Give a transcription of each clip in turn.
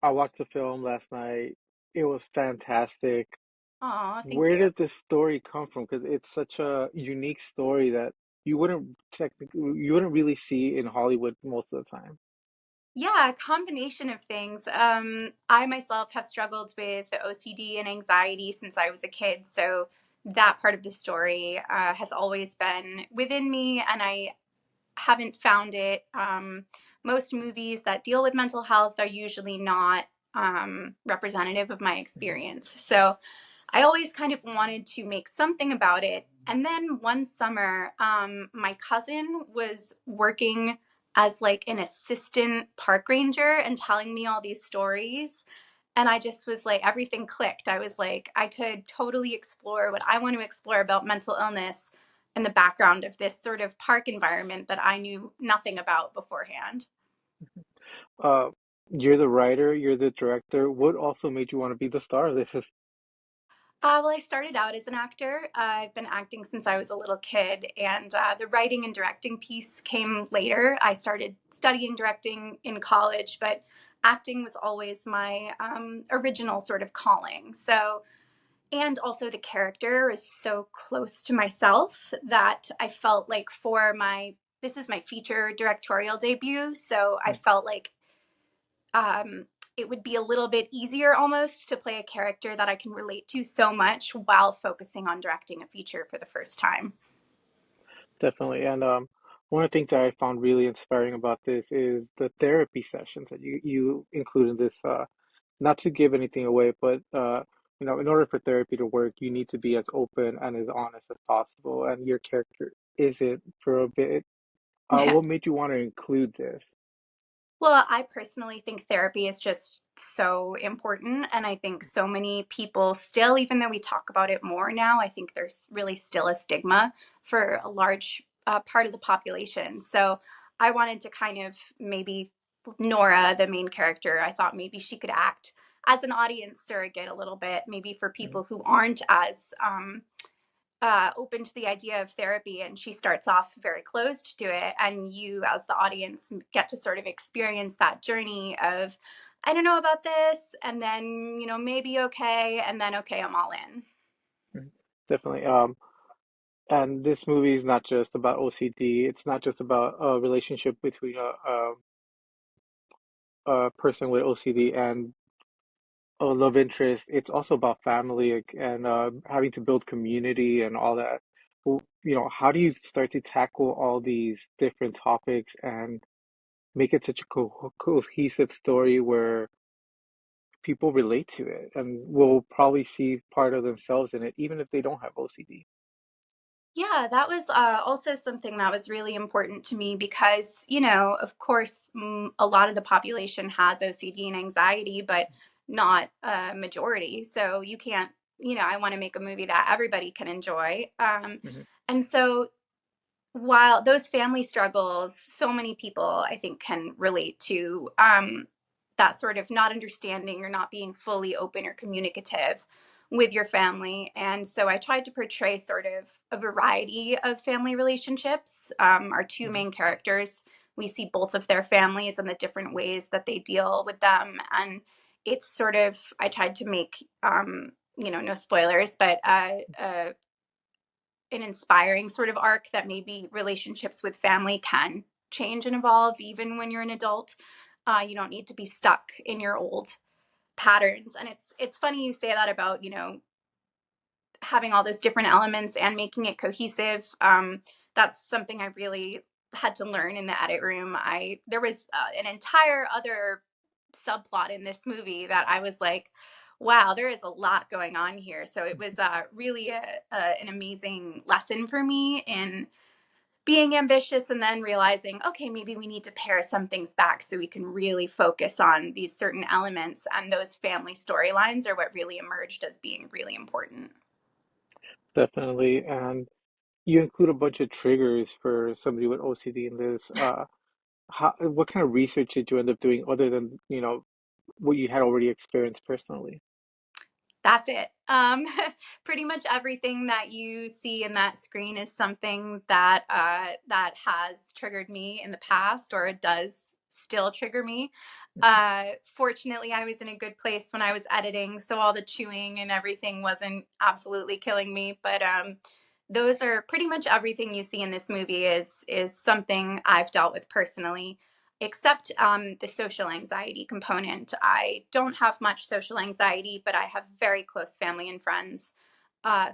I watched the film last night. It was fantastic. Oh, thank Where you. did this story come from? Because it's such a unique story that you wouldn't really see in Hollywood most of the time. Yeah, a combination of things. I myself have struggled with OCD and anxiety since I was a kid, so that part of the story has always been within me, and I haven't found it. Most movies that deal with mental health are usually not representative of my Mhm. experience. So I always kind of wanted to make something about it. And then one summer, my cousin was working as like an assistant park ranger and telling me all these stories. And I just was like, everything clicked. I was like, I could totally explore what I want to explore about mental illness in the background of this sort of park environment that I knew nothing about beforehand. Uh, you're the writer, you're the director. What also made you want to be the star of this? Well, I started out as an actor. I've been acting since I was a little kid, and the writing and directing piece came later. I started studying directing in college, but acting was always my original sort of calling. So, and also the character is so close to myself that I felt like this is my feature directorial debut. So I felt like um, it would be a little bit easier almost to play a character that I can relate to so much while focusing on directing a feature for the first time. Definitely. And one of the things that I found really inspiring about this is the therapy sessions that you include in this. Not to give anything away, but in order for therapy to work, you need to be as open and as honest as possible. And your character isn't for a bit. Yeah. What made you want to include this? Well, I personally think therapy is just so important. And I think so many people still, even though we talk about it more now, I think there's really still a stigma for a large part of the population. So I wanted to kind of maybe Nora, the main character, I thought maybe she could act as an audience surrogate a little bit, maybe for Mm, people who aren't as open to the idea of therapy, and she starts off very closed to it, and you as the audience get to sort of experience that journey of I don't know about this, and then maybe okay, and then okay, I'm all in. mm. Definitely. And this movie is not just about OCD. It's not just about a relationship between a person with OCD and a love interest. It's also about family and having to build community and all that. Well, how do you start to tackle all these different topics and make it such a cohesive story where people relate to it and will probably see part of themselves in it, even if they don't have OCD? Yeah, that was also something that was really important to me because, of course, a lot of the population has OCD and anxiety, but not a majority. So you can't, I want to make a movie that everybody can enjoy. Hmm. And so while those family struggles, so many people I think can relate to that sort of not understanding or not being fully open or communicative with your family. And so I tried to portray sort of a variety of family relationships. Our two Hmm. main characters, we see both of their families and the different ways that they deal with them. And it's sort of, I tried to make, no spoilers, but an inspiring sort of arc that maybe relationships with family can change and evolve even when you're an adult. You don't need to be stuck in your old patterns. And it's funny you say that about having all those different elements and making it cohesive. That's something I really had to learn in the edit room. I There was an entire other subplot in this movie that I was like, wow, there is a lot going on here. So it was really an amazing lesson for me in being ambitious and then realizing, okay, maybe we need to pare some things back so we can really focus on these certain elements. And those family storylines are what really emerged as being really important. Definitely. And you include a bunch of triggers for somebody with OCD in this. What kind of research did you end up doing other than, what you had already experienced personally? That's it. Pretty much everything that you see in that screen is something that has triggered me in the past, or it does still trigger me. Fortunately, I was in a good place when I was editing, so all the chewing and everything wasn't absolutely killing me. But those are pretty much everything you see in this movie is something I've dealt with personally, except the social anxiety component. I don't have much social anxiety, but I have very close family and friends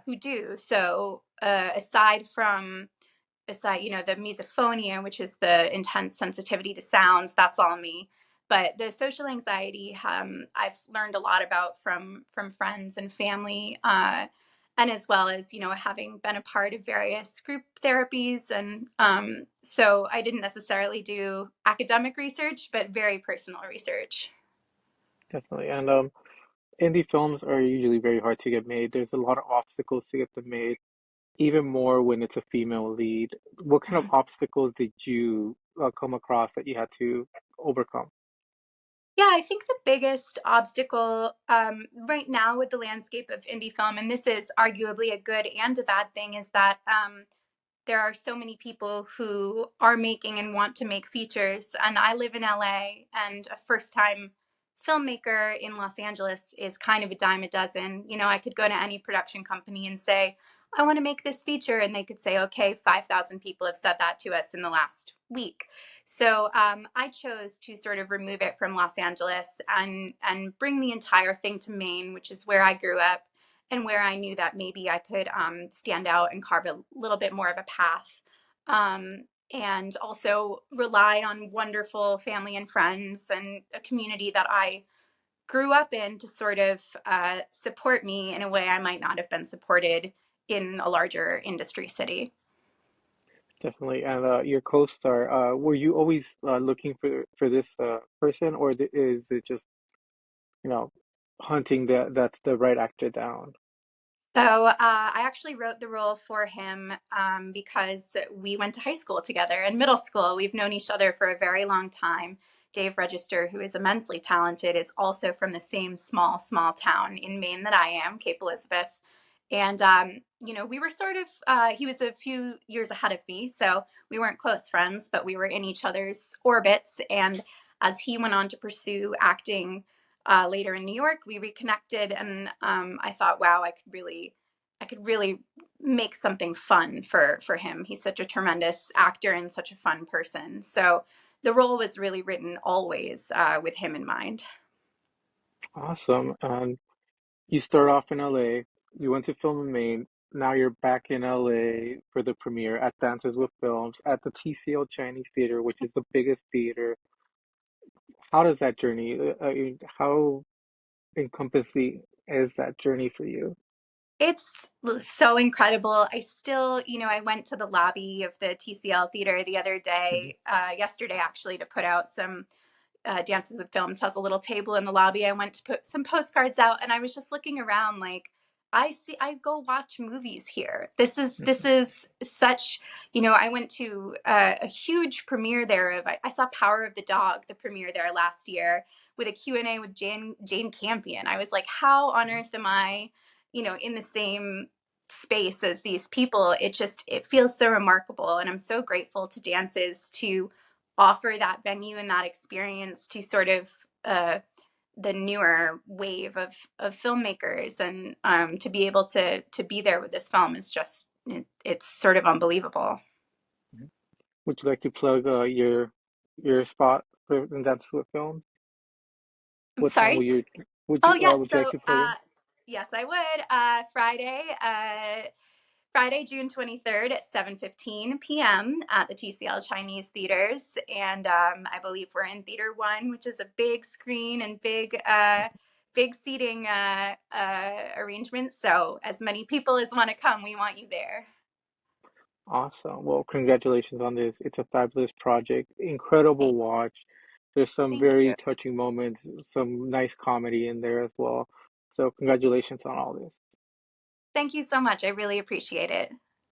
who do. So aside, the misophonia, which is the intense sensitivity to sounds, that's all me. But the social anxiety, I've learned a lot about from friends and family, and as well as having been a part of various group therapies, and so I didn't necessarily do academic research, but very personal research. Definitely. And indie films are usually very hard to get made. There's a lot of obstacles to get them made, even more when it's a female lead. What kind of obstacles did you come across that you had to overcome? Yeah, I think the biggest obstacle right now with the landscape of indie film, and this is arguably a good and a bad thing, is that there are so many people who are making and want to make features. And I live in LA, and a first time filmmaker in Los Angeles is kind of a dime a dozen. I could go to any production company and say, I want to make this feature. And they could say, okay, 5,000 people have said that to us in the last week. So I chose to sort of remove it from Los Angeles and bring the entire thing to Maine, which is where I grew up and where I knew that maybe I could stand out and carve a little bit more of a path. And also rely on wonderful family and friends and a community that I grew up in to sort of support me in a way I might not have been supported in a larger industry city. Definitely. And your co-star, were you always looking for this person, or is it just, you know, hunting that's the right actor down? So I actually wrote the role for him because we went to high school together and middle school. We've known each other for a very long time. Dave Register, who is immensely talented, is also from the same small town in Maine that I am, Cape Elizabeth. And, we were sort of, he was a few years ahead of me, so we weren't close friends, but we were in each other's orbits. And as he went on to pursue acting later in New York, we reconnected, and I thought, wow, I could really make something fun for him. He's such a tremendous actor and such a fun person. So the role was really written always with him in mind. Awesome. And you start off in LA, you went to film in Maine, now you're back in LA for the premiere at Dances with Films at the TCL Chinese Theater, which is the biggest theater. How does that journey, how encompassing is that journey for you? It's so incredible. I still, I went to the lobby of the TCL theater the other Mhm. day, yesterday actually, to put out some Dances with Films has a little table in the lobby. I went to put some postcards out, and I was just looking around like I go watch movies here. This is such, I went to a huge premiere there of I saw Power of the Dog, the premiere there last year with a Q&A with Jane Campion. I was like, how on earth am I, in the same space as these people? It feels so remarkable, and I'm so grateful to Dances to offer that venue and that experience to sort of uh, the newer wave of filmmakers, and to be able to be there with this film is just it's sort of unbelievable. Mhm. Would you like to plug your spot for in Dances with Films? I'm What time will sorry. you Oh yes, would you like so to plug in? yes, I would. Friday, June 23rd at 7:15 p.m. at the TCL Chinese theaters, and I believe we're in Theater One, which is a big screen and big seating arrangement. So as many people as want to come, we want you there. Awesome. Well, congratulations on this. It's a fabulous project. Incredible Thank, watch. There's some thank very you. touching moments, some nice comedy in there as well. So congratulations on all this. Thank you so much. I really appreciate it.